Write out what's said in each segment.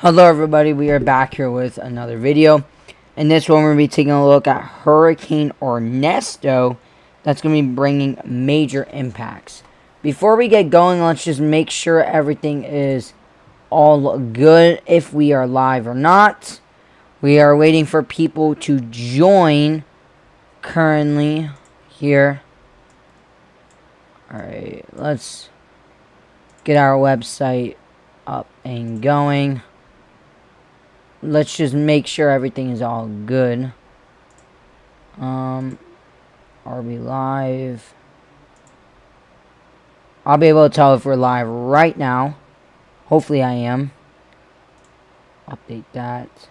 Hello everybody, we are back here with another video. In this one we're going to be taking a look at Hurricane Ernesto that's going to be bringing major impacts. Before we get going, let's just make sure everything is all good, if we are live or not. We are waiting for people to join currently here. Alright, let's get our website up and going. Let's just make sure everything is all good. Are we live? I'll be able to tell if we're live right now. Hopefully I am. Update that.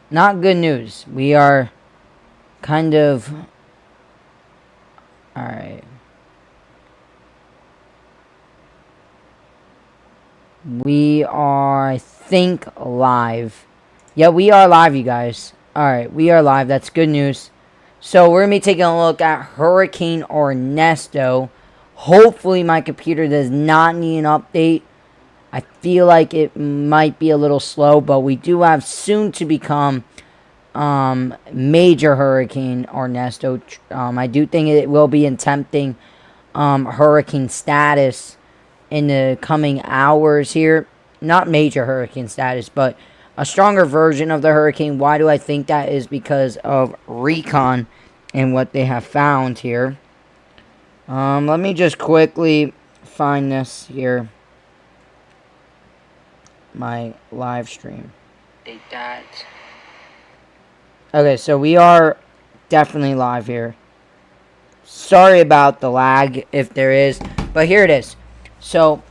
Not good news. We are kind of... Alright. We are, I think, live. Yeah, we are live, you guys. Alright, we are live. That's good news. So, we're going to be taking a look at Hurricane Ernesto. Hopefully, my computer does not need an update. I feel like it might be a little slow, but we do have soon to become major Hurricane Ernesto. I do think it will be attempting hurricane status in the coming hours here. Not major hurricane status, but a stronger version of the hurricane. Why do I think that? Is because of recon and what they have found here. Let me just quickly find this here. My live stream. Take that. Okay, so we are definitely live here. Sorry about the lag, if there is, but here it is. So,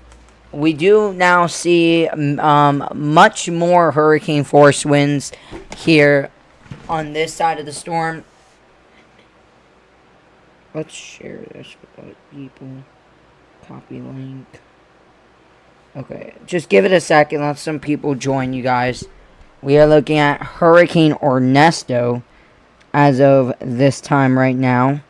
we do now see much more hurricane force winds here on this side of the storm. Let's share this with other people. Copy link. Okay, just give it a second. Let some people join, you guys. We are looking at Hurricane Ernesto as of this time right now.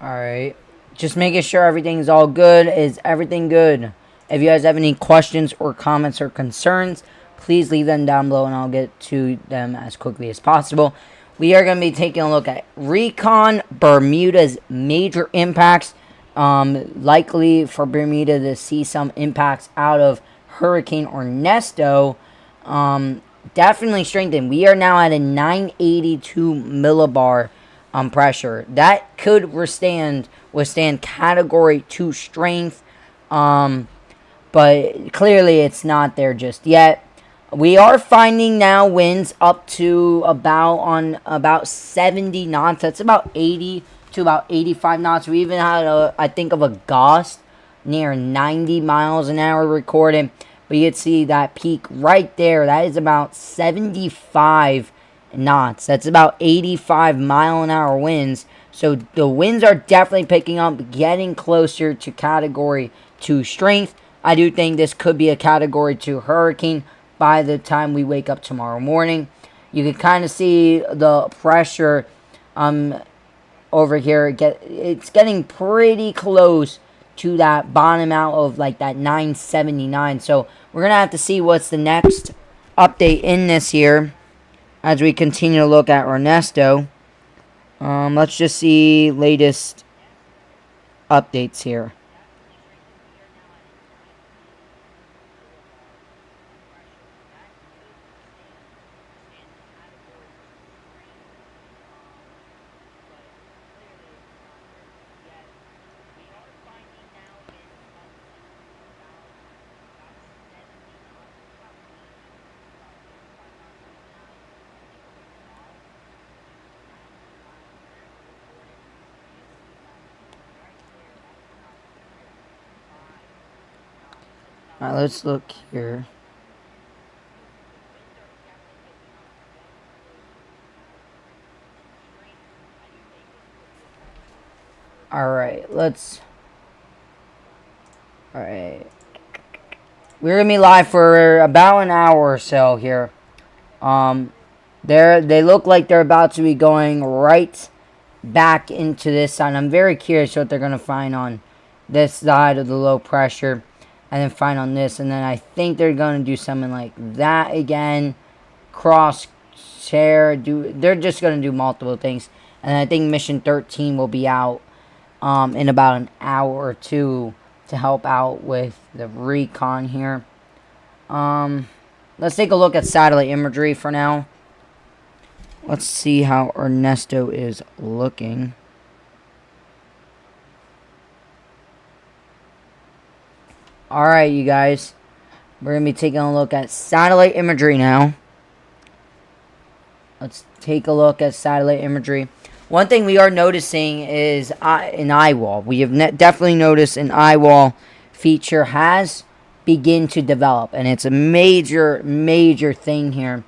Alright. Just making sure everything's all good. Is everything good? If you guys have any questions or comments or concerns, please leave them down below and I'll get to them as quickly as possible. We are going to be taking a look at Recon Bermuda's major impacts. Likely for Bermuda to see some impacts out of Hurricane Ernesto. Definitely strengthened. We are now at a 982 millibar pressure. That could withstand category 2 strength, but clearly it's not there just yet. We are finding now winds up to about 70 knots. That's about 80 to about 85 knots. We even had I think of a gust near 90 miles an hour recorded, but you can see that peak right there. That is about 75 knots. That's about 85 mile an hour winds. So the winds are definitely picking up, getting closer to category 2 strength. I do think this could be a category 2 hurricane by the time we wake up tomorrow morning. You can kind of see the pressure over here. It's getting pretty close to that bottom out of like that 979. So we're gonna have to see what's the next update in this here as we continue to look at Ernesto. Let's just see latest updates here. Alright, let's look here. Alright, let's... Alright. We're gonna be live for about an hour or so here. They look like they're about to be going right back into this side. I'm very curious what they're gonna find on this side of the low pressure, and then find on this, and then I think they're gonna do something like that again. Cross share. They're just gonna do multiple things, and I think mission 13 will be out in about an hour or two to help out with the recon here. Let's take a look at satellite imagery for now. Let's see how Ernesto is looking. Alright, you guys. We're going to be taking a look at satellite imagery now. Let's take a look at satellite imagery. One thing we are noticing is an eye wall. We have definitely noticed an eye wall feature has begun to develop. And it's a major, major thing here.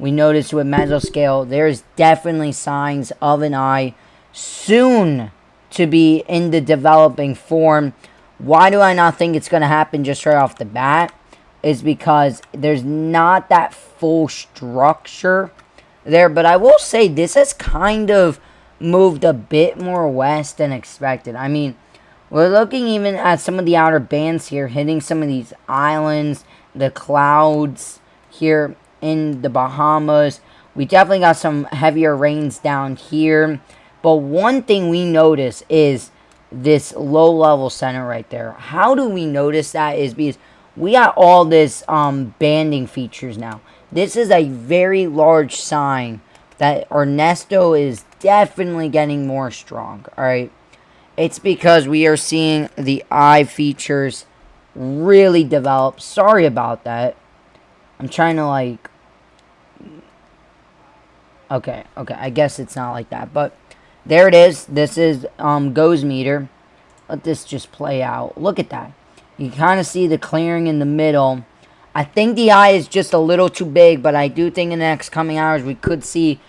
We notice with mesoscale, there's definitely signs of an eye soon to be in the developing form. Why do I not think it's going to happen just right off the bat? Is because there's not that full structure there. But I will say this has kind of moved a bit more west than expected. I mean, we're looking even at some of the outer bands here, hitting some of these islands, the clouds here in the Bahamas. We definitely got some heavier rains down here. But one thing we notice is this low level center right there. How do we notice that? Is because we got all this banding features now. This is a very large sign that Ernesto is definitely getting more strong. Alright, it's because we are seeing the eye features really develop. Sorry about that. I'm trying to like... Okay, I guess it's not like that, but there it is. This is goes meter. Let this just play out. Look at that. You kind of see the clearing in the middle. I think the eye is just a little too big, but I do think in the next coming hours we could see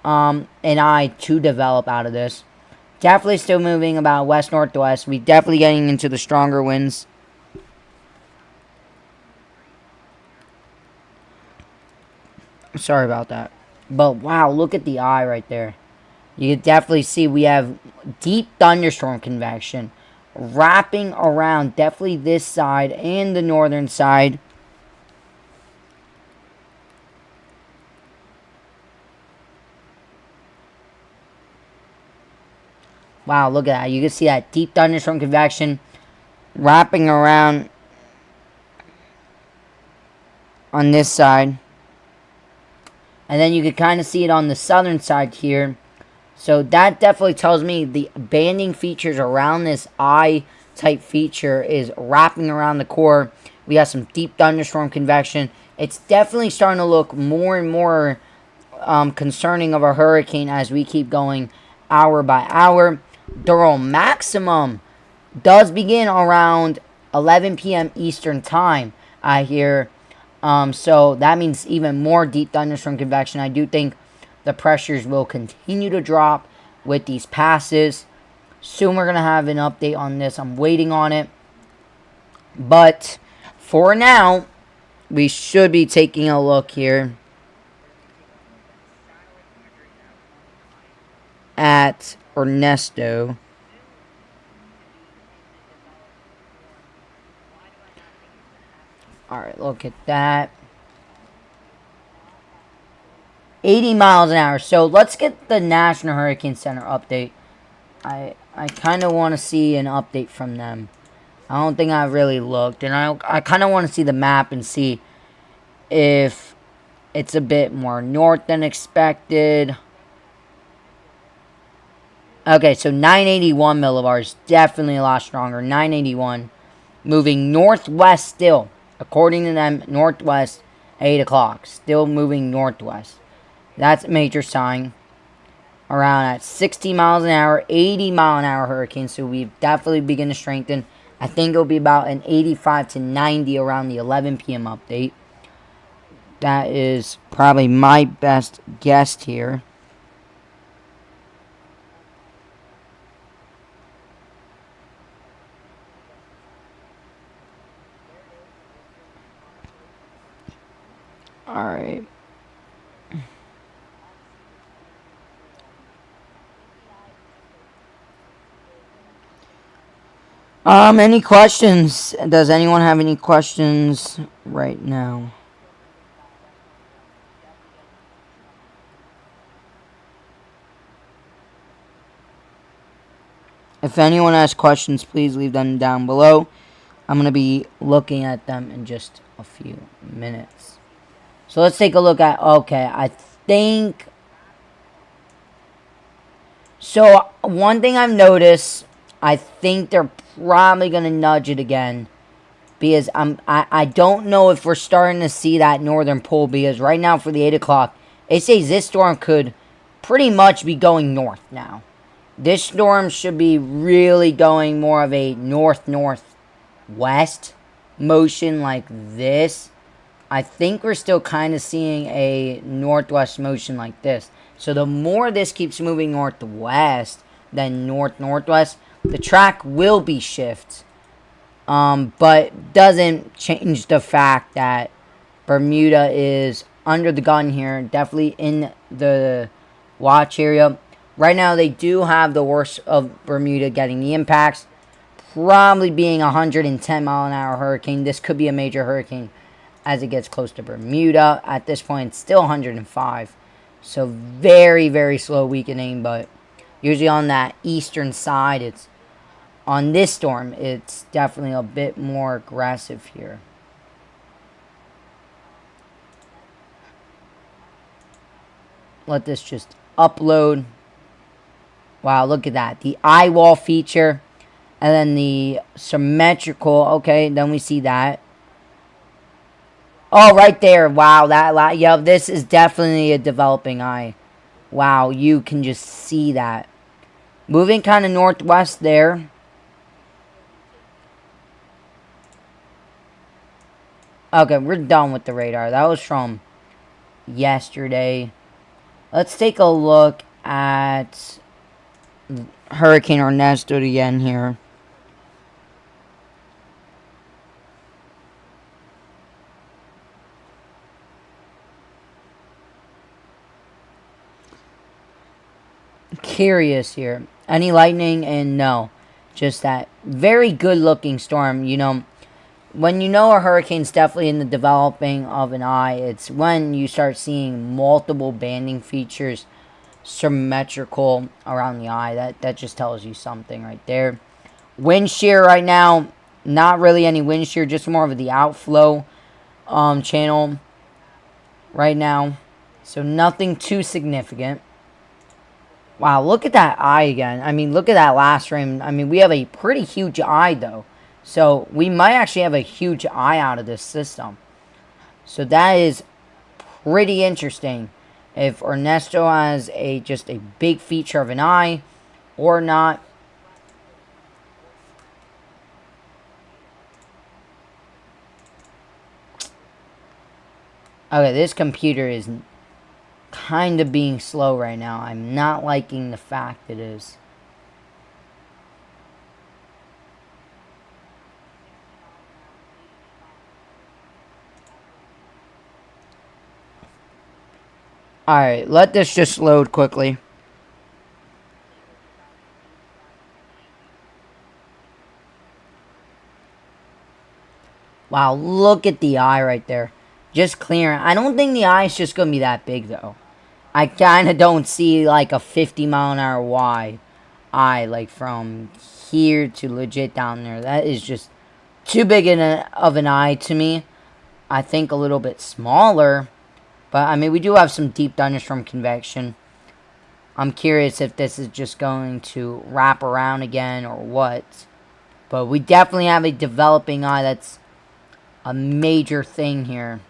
an eye to develop out of this. Definitely still moving about west-northwest. We definitely getting into the stronger winds. Sorry about that. But wow, look at the eye right there. You can definitely see we have deep thunderstorm convection wrapping around definitely this side and the northern side. Wow, look at that. You can see that deep thunderstorm convection wrapping around on this side. And then you can kind of see it on the southern side here. So that definitely tells me the banding features around this eye type feature is wrapping around the core. We got some deep thunderstorm convection. It's definitely starting to look more and more concerning of a hurricane as we keep going hour by hour. Dural maximum does begin around 11 p.m. Eastern time, I hear. So that means even more deep thunderstorm convection. I do think the pressures will continue to drop with these passes. Soon we're going to have an update on this. I'm waiting on it. But for now, we should be taking a look here at Ernesto. Alright, look at that. 80 miles an hour. So let's get the National Hurricane Center update. I kind of want to see an update from them. I don't think I've really looked. And I kind of want to see the map and see if it's a bit more north than expected. Okay, so 981 millibars. Definitely a lot stronger. 981. Moving northwest still. According to them, northwest, 8 o'clock. Still moving northwest. That's a major sign. Around at 60 miles an hour, 80 mile an hour hurricane. So we've definitely begun to strengthen. I think it'll be about an 85 to 90 around the 11 p.m. update. That is probably my best guess here. Alright. Any questions? Does anyone have any questions right now? If anyone has questions, please leave them down below. I'm going to be looking at them in just a few minutes. So let's take a look at, okay, I think, so one thing I've noticed, I think they're probably going to nudge it again. Because I don't know if we're starting to see that northern pole. Because right now for the 8 o'clock, it says this storm could pretty much be going north now. This storm should be really going more of a north-northwest motion like this. I think we're still kind of seeing a northwest motion like this. So the more this keeps moving northwest than north-northwest, the track will be shifted. But doesn't change the fact that Bermuda is under the gun here. Definitely in the watch area. Right now, they do have the worst of Bermuda getting the impacts. Probably being a 110 mile an hour hurricane. This could be a major hurricane as it gets close to Bermuda. At this point, it's still 105. So very, very slow weakening. But usually on that eastern side, it's on this storm, it's definitely a bit more aggressive here. Let this just upload. Wow, look at that. The eye wall feature. And then the symmetrical. Okay, then we see that. Oh, right there. Wow, yeah, this is definitely a developing eye. Wow, you can just see that. Moving kind of northwest there. Okay, we're done with the radar. That was from yesterday. Let's take a look at Hurricane Ernesto again here. Curious here. Any lightning? And no. Just that very good looking storm. You know, when you know a hurricane's definitely in the developing of an eye, it's when you start seeing multiple banding features symmetrical around the eye. That just tells you something right there. Wind shear right now, not really any wind shear, just more of the outflow channel right now. So nothing too significant. Wow, look at that eye again. I mean, look at that last frame. I mean, we have a pretty huge eye, though. So, we might actually have a huge eye out of this system. So, that is pretty interesting. If Ernesto has just a big feature of an eye or not. Okay, this computer is kind of being slow right now. I'm not liking the fact it is. Alright, let this just load quickly. Wow, look at the eye right there. Just clearing. I don't think the eye is just going to be that big, though. I kind of don't see, like, a 50 mile an hour wide eye, like, from here to legit down there. That is just too big of an eye to me. I think a little bit smaller. But, I mean, we do have some deep thunders from convection. I'm curious if this is just going to wrap around again or what. But we definitely have a developing eye. That's a major thing here.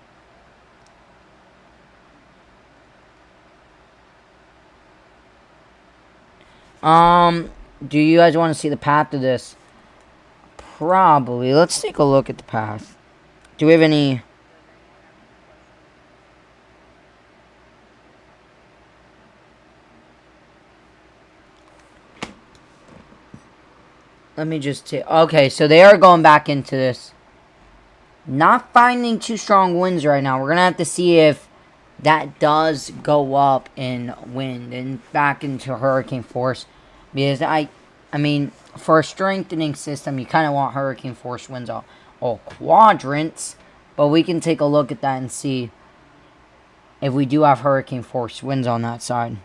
Do you guys want to see the path of this? probably. Let's take a look at the path. Do we have any... Let me just take... Okay, so they are going back into this. Not finding too strong winds right now. We're going to have to see if that does go up in wind and back into hurricane force. Because, I mean, for a strengthening system, you kind of want hurricane force winds all quadrants. But we can take a look at that and see if we do have hurricane force winds on that side.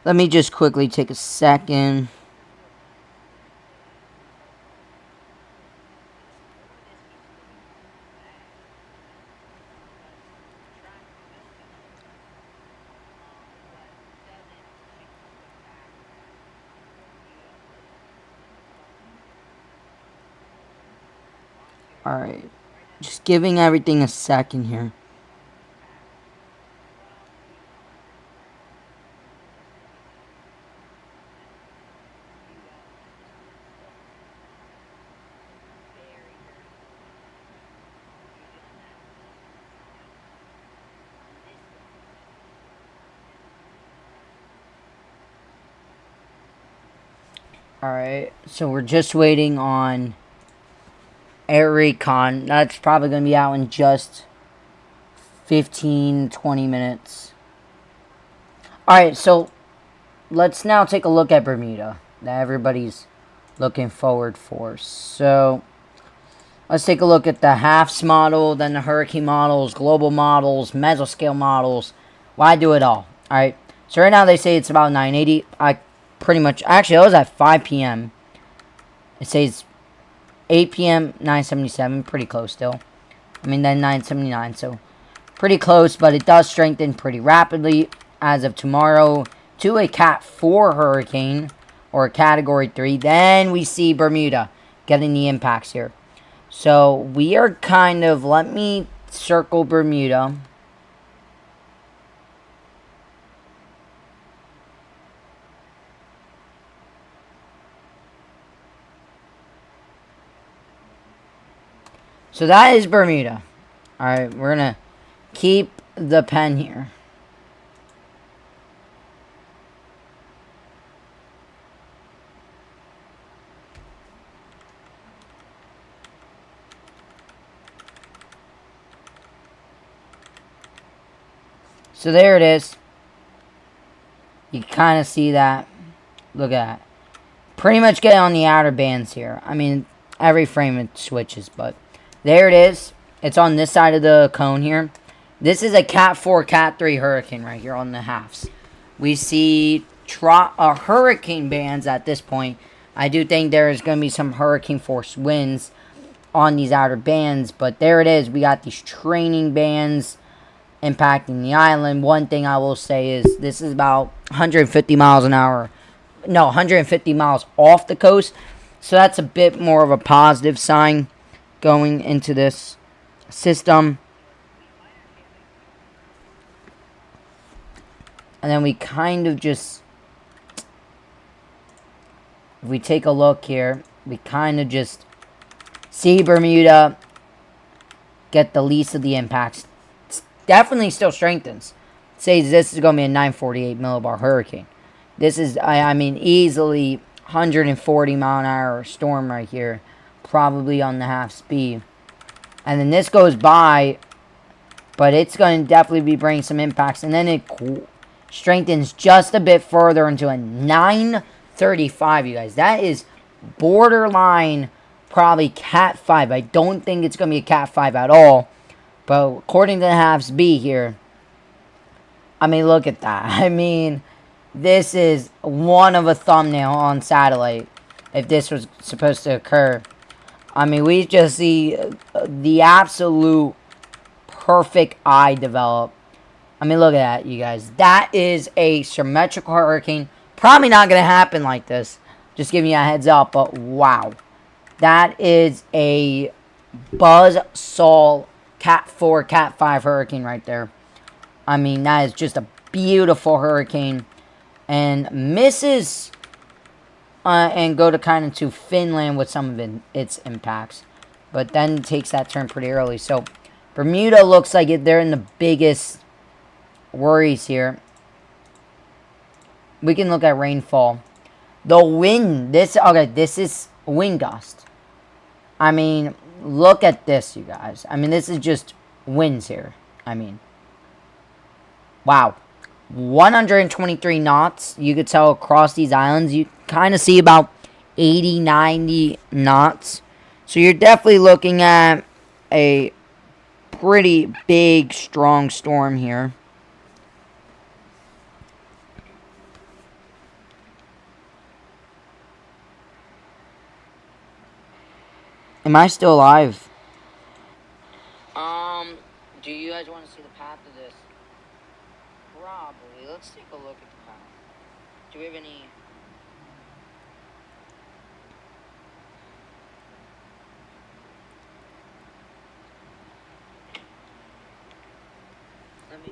Let me just quickly take a second. Alright. Just giving everything a second here. Alright, so we're just waiting on Air Recon. That's probably going to be out in just 15-20 minutes. Alright, so let's now take a look at Bermuda that everybody's looking forward for. So let's take a look at the HAFS model, then the hurricane models, global models, mesoscale models. Why do it all? Alright, so right now they say it's about 980. Pretty much, actually, it was at 5 p.m. It says 8 p.m. 977, pretty close still. I mean, then 979, so pretty close, but it does strengthen pretty rapidly as of tomorrow to a Cat 4 hurricane or a Category 3. Then we see Bermuda getting the impacts here. So we are kind of, let me circle Bermuda. So that is Bermuda. Alright, we're going to keep the pen here. So there it is. You kind of see that. Look at that. Pretty much get on the outer bands here. I mean, every frame it switches, but there it is. It's on this side of the cone here. This is a Cat 4, Cat 3 hurricane right here on the HAFS. We see hurricane bands at this point. I do think there is going to be some hurricane force winds on these outer bands. But there it is. We got these training bands impacting the island. One thing I will say is this is about 150 miles an hour. No, 150 miles off the coast. So that's a bit more of a positive sign going into this system. And then we kind of just, if we take a look here, we kind of just see Bermuda get the least of the impacts. It's definitely still strengthens. It says this is going to be a 948 millibar hurricane. This is, I mean, easily 140 mile an hour storm right here. Probably on the half speed. And then this goes by, but it's going to definitely be bringing some impacts. And then it strengthens just a bit further into a 935, you guys. That is borderline probably Cat 5. I don't think it's going to be a Cat 5 at all. But according to the halves B here, I mean, look at that. I mean, this is one of a thumbnail on satellite if this was supposed to occur. I mean, we just see the absolute perfect eye develop. I mean, look at that, you guys. That is a symmetrical hurricane. Probably not going to happen like this. Just giving you a heads up, but wow. That is a buzzsaw Cat 4, Cat 5 hurricane right there. I mean, that is just a beautiful hurricane. And misses and go to kind of to Finland with some of its impacts. But then takes that turn pretty early. So, Bermuda looks like they're in the biggest worries here. We can look at rainfall. The wind. This is wind gust. I mean, look at this, you guys. I mean, this is just winds here. I mean, wow. 123 knots. You could tell across these islands. You kind of see about 80, 90 knots. So you're definitely looking at a pretty big, strong storm here. Am I still alive? Do you guys want to see the path of this? Probably. Let's take a look at the path. Do we have any...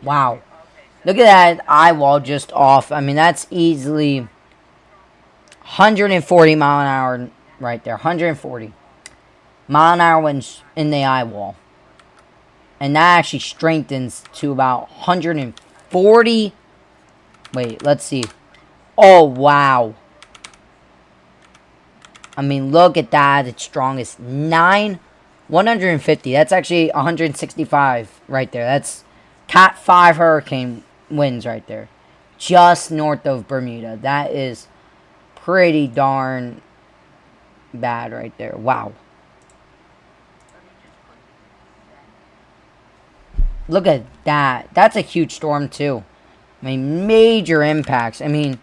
Wow. Look at that eye wall just off. I mean, that's easily 140 mile an hour right there. 140 mile an hour winds in the eye wall. And that actually strengthens to about 140. Wait, let's see. Oh, wow. I mean, look at that. It's strongest. 150. That's actually 165 right there. That's Cat 5 hurricane winds right there. Just north of Bermuda. That is pretty darn bad right there. Wow. Look at that. That's a huge storm, too. I mean, major impacts. I mean,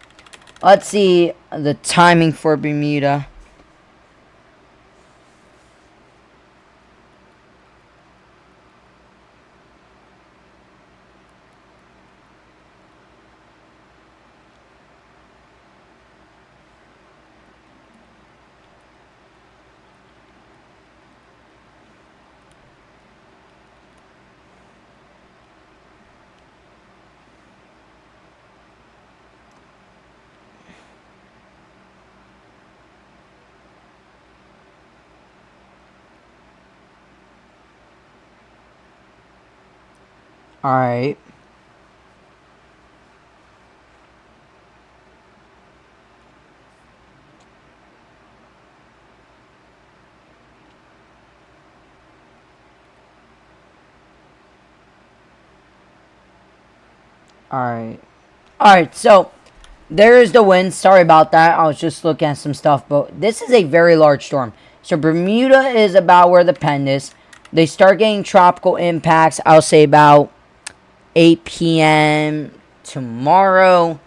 let's see the timing for Bermuda. Alright. Alright, so there's the wind. Sorry about that. I was just looking at some stuff, but this is a very large storm. So Bermuda is about where the pen is. They start getting tropical impacts, I'll say about 8 p.m. tomorrow.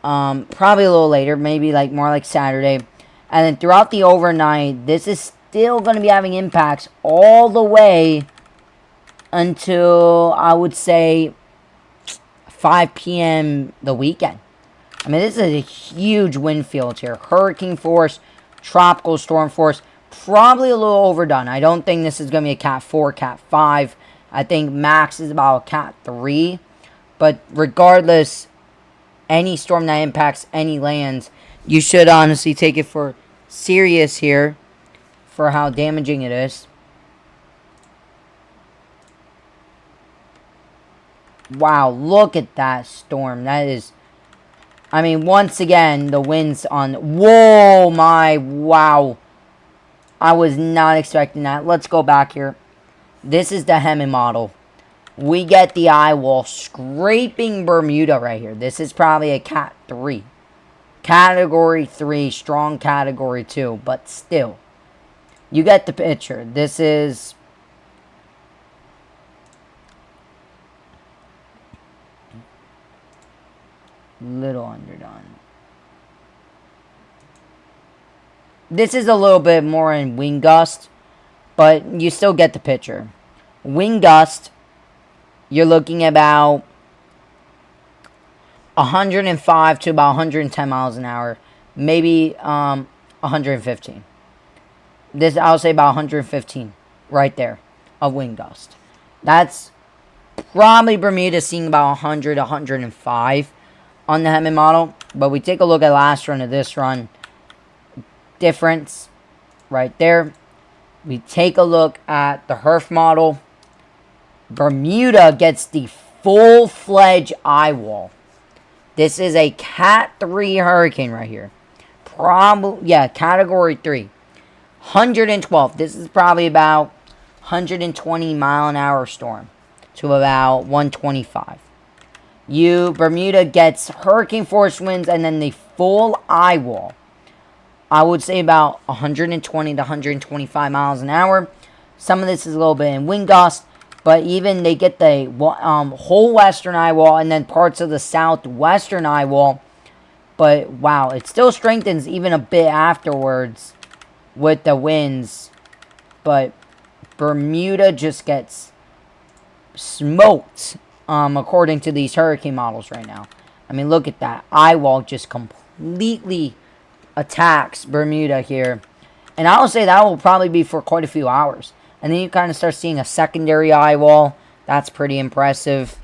Probably a little later, maybe like more like Saturday. And then throughout the overnight, this is still going to be having impacts all the way until, I would say, 5 p.m. the weekend. I mean, this is a huge wind field here. Hurricane force, tropical storm force. Probably a little overdone. I don't think this is going to be a Cat 4, Cat 5. I think max is about a Cat 3. But regardless, any storm that impacts any lands, you should honestly take it for serious here for how damaging it is. Wow, look at that storm. That is... I mean, once again, the winds on... Whoa, my... Wow. I was not expecting that. Let's go back here. This is the Hemet model. We get the eye wall scraping Bermuda right here. This is probably a Cat 3. Category 3, strong Category 2, but still. You get the picture. This is... little underdone. This is a little bit more in wind gust, but you still get the picture. Wind gust, you're looking about 105 to about 110 miles an hour, maybe 115. This, I'll say about 115 right there of wind gust. That's probably Bermuda seeing about 100, 105 on the Hemi model. But we take a look at last run of this run. Difference right there. We take a look at the HERF model. Bermuda gets the full-fledged eye wall. This is a Cat 3 hurricane right here. Probably, yeah, Category 3. 112. This is probably about 120 mile an hour storm to about 125. Bermuda gets hurricane force winds and then the full eye wall. I would say about 120 to 125 miles an hour. Some of this is a little bit in wind gust, but even they get the whole western eye wall and then parts of the southwestern eye wall. But wow, it still strengthens even a bit afterwards with the winds. But Bermuda just gets smoked according to these hurricane models right now. I mean, look at that. Eye wall just completely attacks Bermuda here. And I will say that will probably be for quite a few hours. And then you kind of start seeing a secondary eye wall. That's pretty impressive.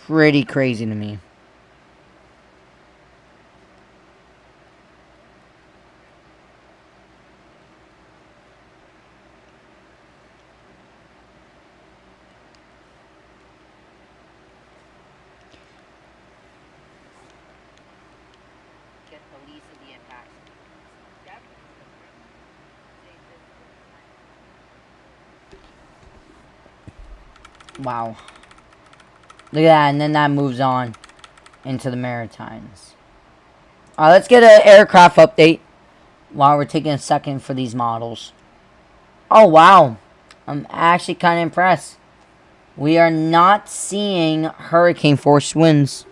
Pretty crazy to me. Wow. Look at that, and then that moves on into the Maritimes. Let's get an aircraft update while we're taking a second for these models. Oh, wow. I'm actually kind of impressed. We are not seeing hurricane force winds.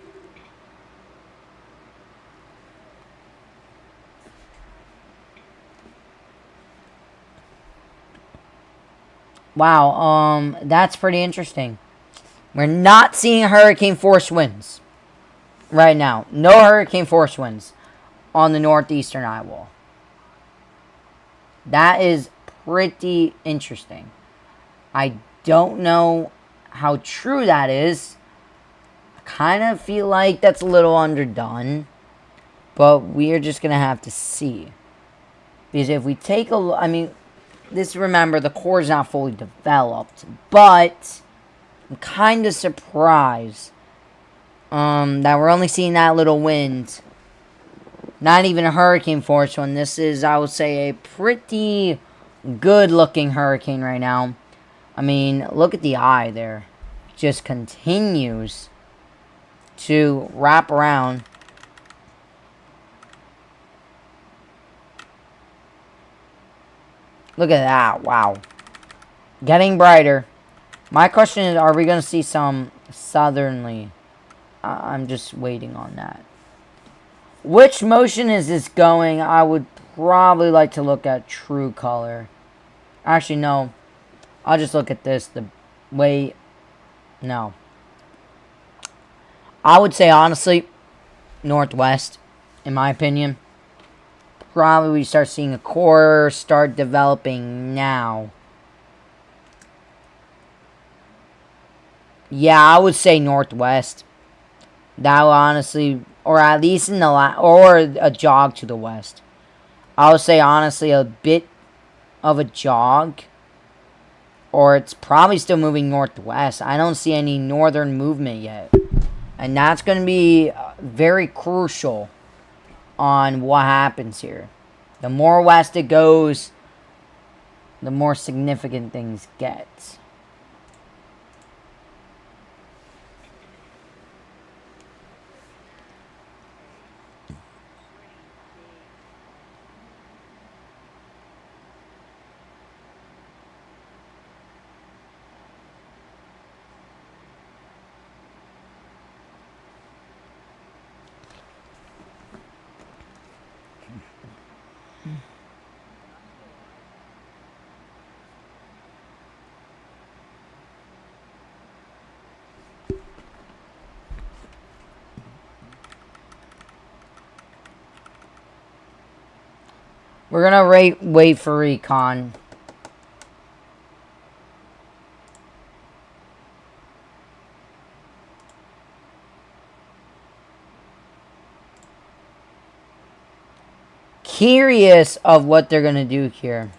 Wow, that's pretty interesting. We're not seeing hurricane force winds right now. No hurricane force winds on the northeastern eye wall. That is pretty interesting. I don't know how true that is. I kind of feel like that's a little underdone. But we are just going to have to see. Because if we take a look, I mean, remember, the core is not fully developed. But I'm kind of surprised that we're only seeing that little wind. Not even a hurricane force one. This is, I would say, a pretty good-looking hurricane right now. I mean, look at the eye there. It just continues to wrap around. Look at that. Wow. Getting brighter. My question is, are we going to see some southerly? I'm just waiting on that. Which motion is this going? I would probably like to look at true color. Actually, no. I'll just look at this. The way... No. I would say, honestly, northwest, in my opinion. Probably we start seeing a core start developing now. Yeah, I would say northwest. That will honestly, or at least in the or a jog to the west. I would say honestly a bit of a jog, or it's probably still moving northwest. I don't see any northern movement yet, and that's going to be very crucial on what happens here. The more west it goes, the more significant things get. We're gonna wait for recon. Curious of what they're gonna do here.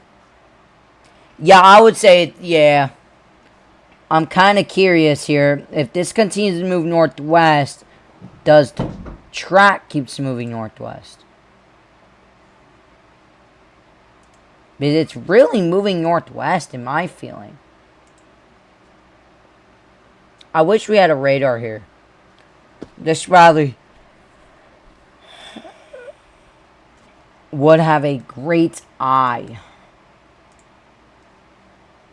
Yeah, I would say, yeah. I'm kind of curious here. If this continues to move northwest, does the track keeps moving northwest? Because it's really moving northwest in my feeling. I wish we had a radar here. This rally would have a great eye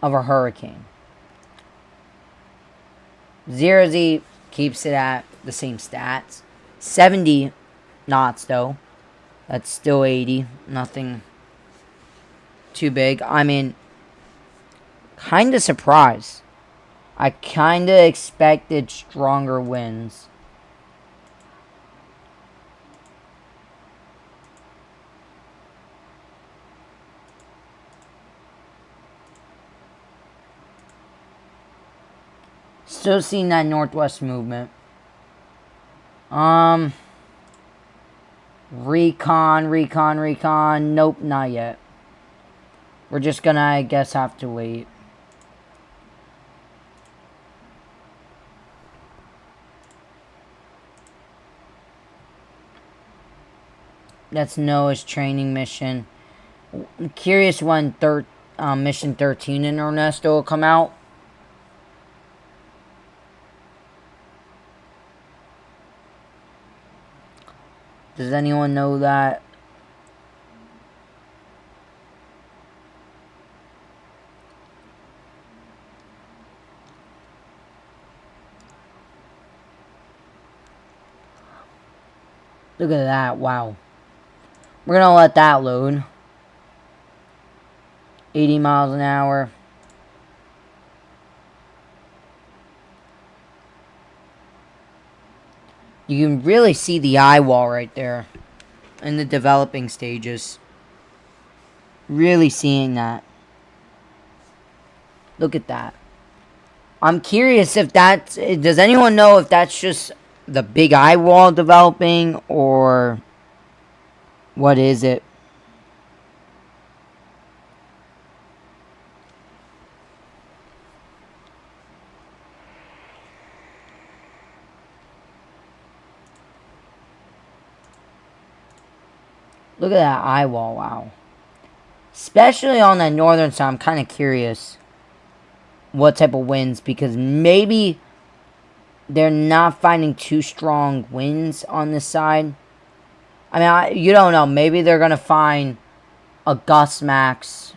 of a hurricane. 0Z keeps it at the same stats. 70 knots though. That's still 80. Nothing too big. I mean, kind of surprised. I kind of expected stronger winds. Still seeing that northwest movement. Recon. Nope, not yet. We're just gonna, I guess, have to wait. That's Noah's training mission. I'm curious when mission 13 in Ernesto will come out. Does anyone know that? Look at that. Wow. We're going to let that load. 80 miles an hour. You can really see the eye wall right there in the developing stages. Really seeing that. Look at that. I'm curious if that's... Does anyone know if that's just the big eye wall developing or what is it? Look at that eye wall, wow. Especially on that northern side, I'm kind of curious what type of winds, because maybe they're not finding too strong winds on this side. I mean, you don't know. Maybe they're going to find a gust max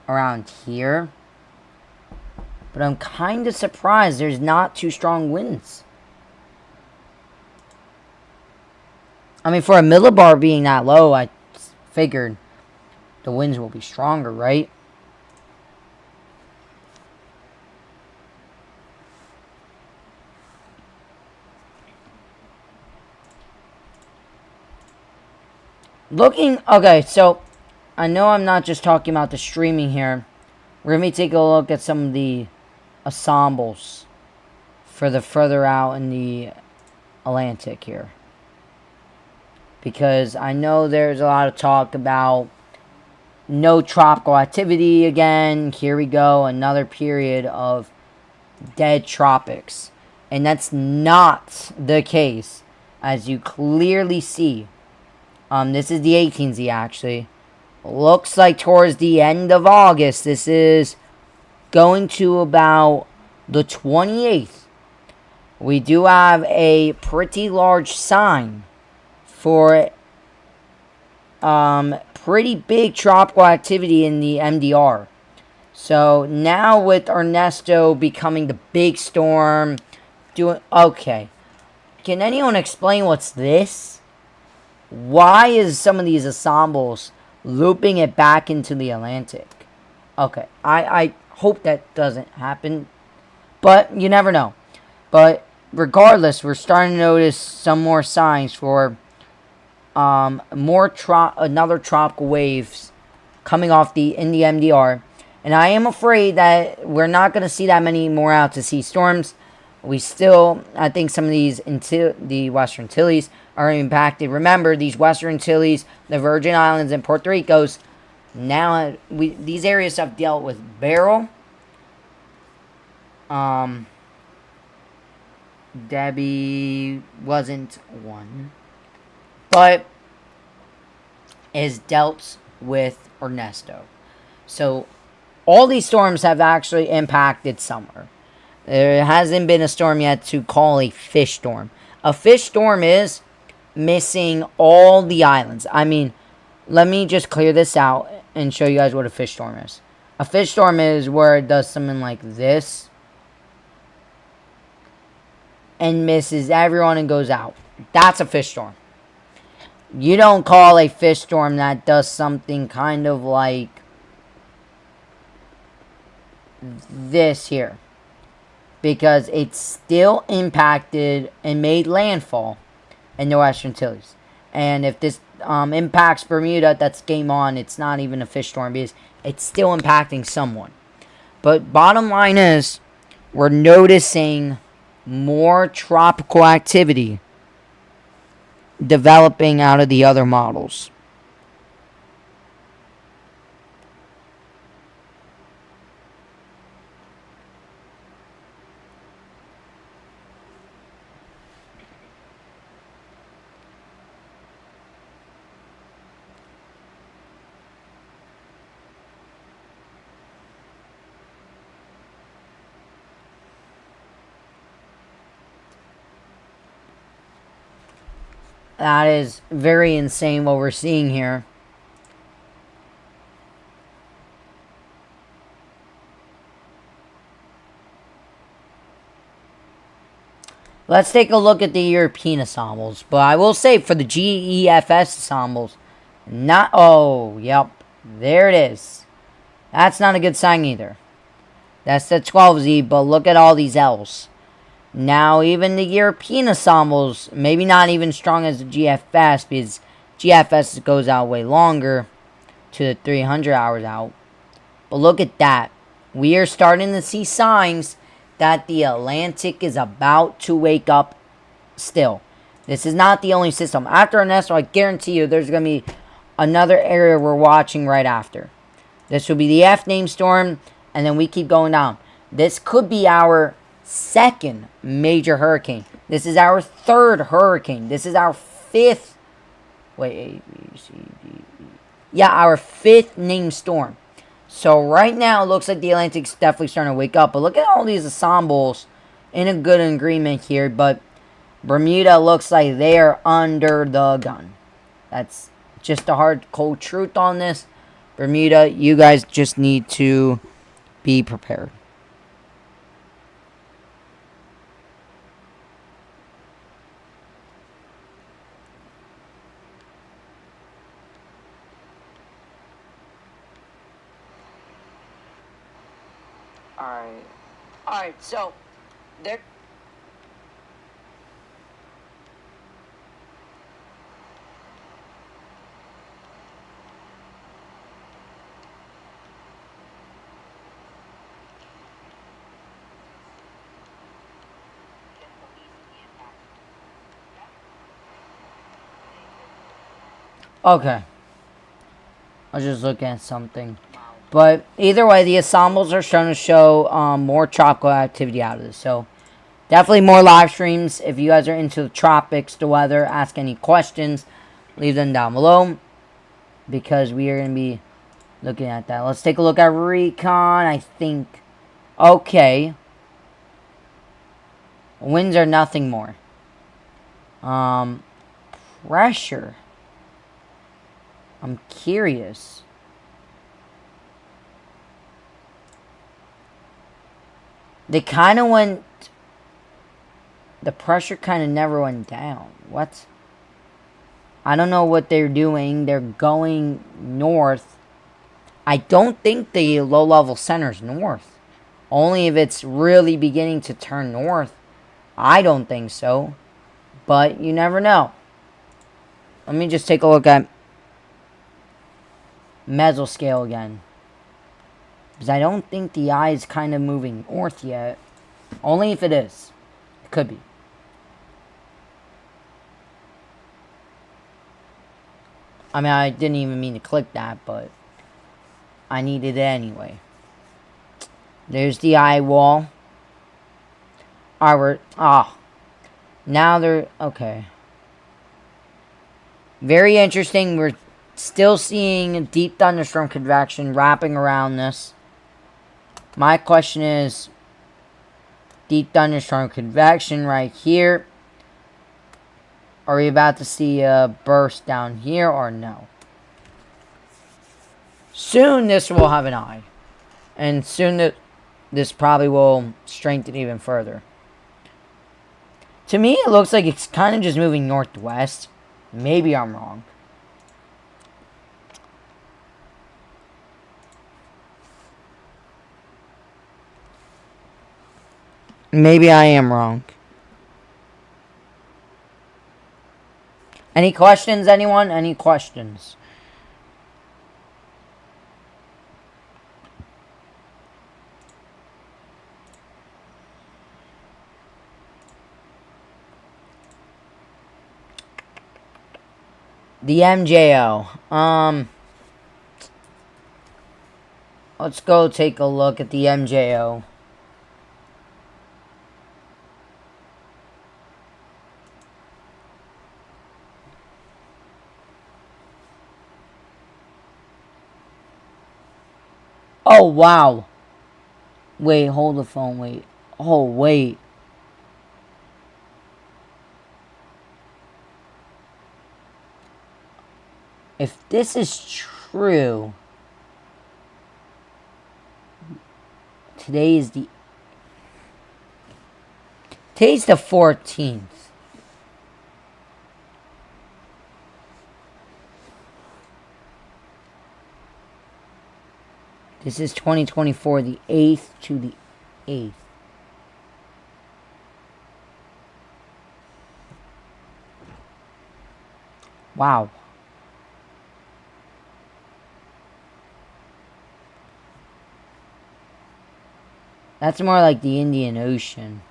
around here. But I'm kind of surprised there's not too strong winds. I mean, for a millibar being that low, I figured the winds will be stronger, right? Okay, so I know I'm not just talking about the streaming here. We're going to take a look at some of the ensembles for the further out in the Atlantic here. Because I know there's a lot of talk about no tropical activity again. Here we go, another period of dead tropics. And that's not the case, as you clearly see. This is the 18Z actually. Looks like towards the end of August. This is going to about the 28th. We do have a pretty large sign for pretty big tropical activity in the MDR. So now with Ernesto becoming the big storm, okay. Can anyone explain what's this? Why is some of these ensembles looping it back into the Atlantic? Okay, I hope that doesn't happen, but you never know. But regardless, we're starting to notice some more signs for another tropical waves coming off in the MDR. And I am afraid that we're not going to see that many more out to sea storms. We still, I think some of these the Western Antilles are impacted. Remember, these Western Antilles, the Virgin Islands, and Puerto Rico's, now these areas have dealt with Beryl. Debbie wasn't one, but is dealt with Ernesto. So all these storms have actually impacted somewhere. There hasn't been a storm yet to call a fish storm. A fish storm is missing all the islands. I mean, let me just clear this out and show you guys what a fish storm is. A fish storm is where it does something like this and misses everyone and goes out. That's a fish storm. You don't call a fish storm that does something kind of like this here, because it's still impacted and made landfall in the Western Antilles. And if this impacts Bermuda, that's game on. It's not even a fish storm because it's still impacting someone. But bottom line is, we're noticing more tropical activity developing out of the other models. That is very insane what we're seeing here. Let's take a look at the European ensembles. But I will say, for the GEFS ensembles, not... Oh, yep. There it is. That's not a good sign either. That's the 12Z, but look at all these L's. Now, even the European ensembles, maybe not even strong as the GFS, because GFS goes out way longer, to the 300 hours out. But look at that. We are starting to see signs that the Atlantic is about to wake up still. This is not the only system. After Ernesto, I guarantee you there's going to be another area we're watching right after. This will be the F name storm, and then we keep going down. This could be our second major hurricane. This is our third hurricane. This is our fifth. Wait, A, B, C, D, E. Yeah, our fifth named storm. So right now, it looks like the Atlantic's definitely starting to wake up. But look at all these ensembles in a good agreement here. But Bermuda looks like they are under the gun. That's just the hard, cold truth on this. Bermuda, you guys just need to be prepared. Alright, so there. Okay. I was just looking at something. But either way, the ensembles are starting to show more tropical activity out of this. So definitely more live streams. If you guys are into the tropics, the weather, ask any questions, leave them down below, because we are going to be looking at that. Let's take a look at recon. I think, okay, winds are nothing more. Pressure. I'm curious. They kind of went... The pressure kind of never went down. What? I don't know what they're doing. They're going north. I don't think the low-level center's north. Only if it's really beginning to turn north. I don't think so. But you never know. Let me just take a look at mesoscale again. Because I don't think the eye is kind of moving north yet. Only if it is. It could be. I mean, I didn't even mean to click that, but I needed it anyway. There's the eye wall. Alright, now they're... Okay. Very interesting. We're still seeing a deep thunderstorm convection wrapping around this. My question is, deep thunderstorm convection right here. Are we about to see a burst down here or no? Soon this will have an eye. And soon this probably will strengthen even further. To me, it looks like it's kind of just moving northwest. Maybe I'm wrong. Maybe I am wrong. Any questions, anyone? Any questions? The MJO. Let's go take a look at the MJO. Oh, wow. Wait, hold the phone, wait. Oh, wait. If this is true, today's the 14th. This is 2024, the 8th to the 8th. Wow. That's more like the Indian Ocean.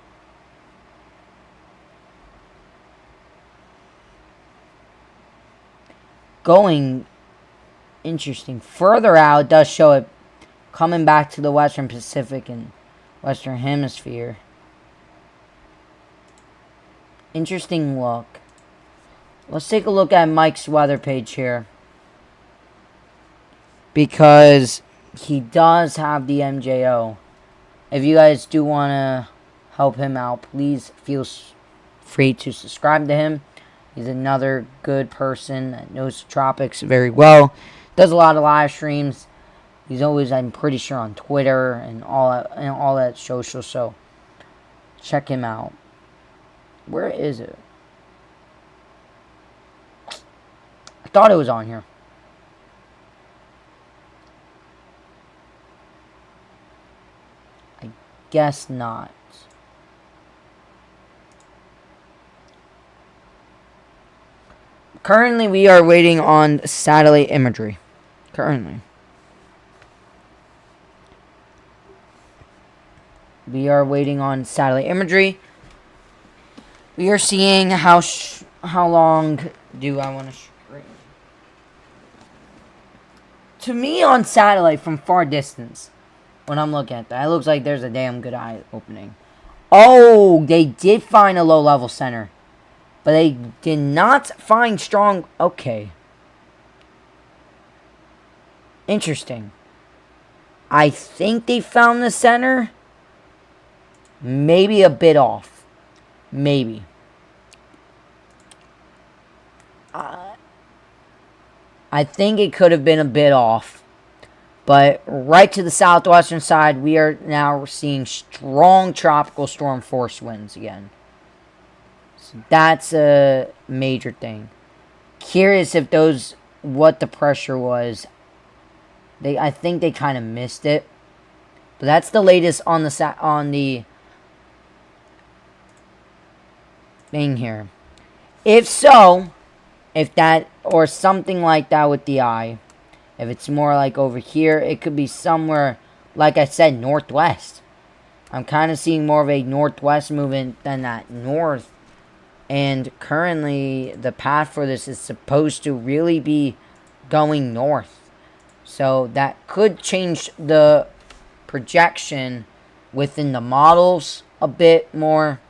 Going interesting. Further out, it does show it coming back to the Western Pacific and Western Hemisphere. Interesting look. Let's take a look at Mike's weather page here. Because he does have the MJO. If you guys do want to help him out, please feel free to subscribe to him. He's another good person that knows the tropics very well. Does a lot of live streams. He's always, I'm pretty sure, on Twitter and all that social. So check him out. Where is it? I thought it was on here. I guess not. Currently, we are waiting on satellite imagery. Currently. We are waiting on satellite imagery. We are seeing how long do I want to screen. To me, on satellite from far distance, when I'm looking at that, it looks like there's a damn good eye opening. Oh, they did find a low-level center. But they did not find strong... Okay. Interesting. I think they found the center. Maybe a bit off. Maybe. I think it could have been a bit off. But right to the southwestern side, we are now seeing strong tropical storm force winds again. That's a major thing. Curious if what the pressure was. I think they kind of missed it. But that's the latest on the thing here. If so, If that, or something like that with the eye. If it's more like over here, it could be somewhere, like I said, northwest. I'm kind of seeing more of a northwest movement than that north. And currently, the path for this is supposed to really be going north. So that could change the projection within the models a bit more.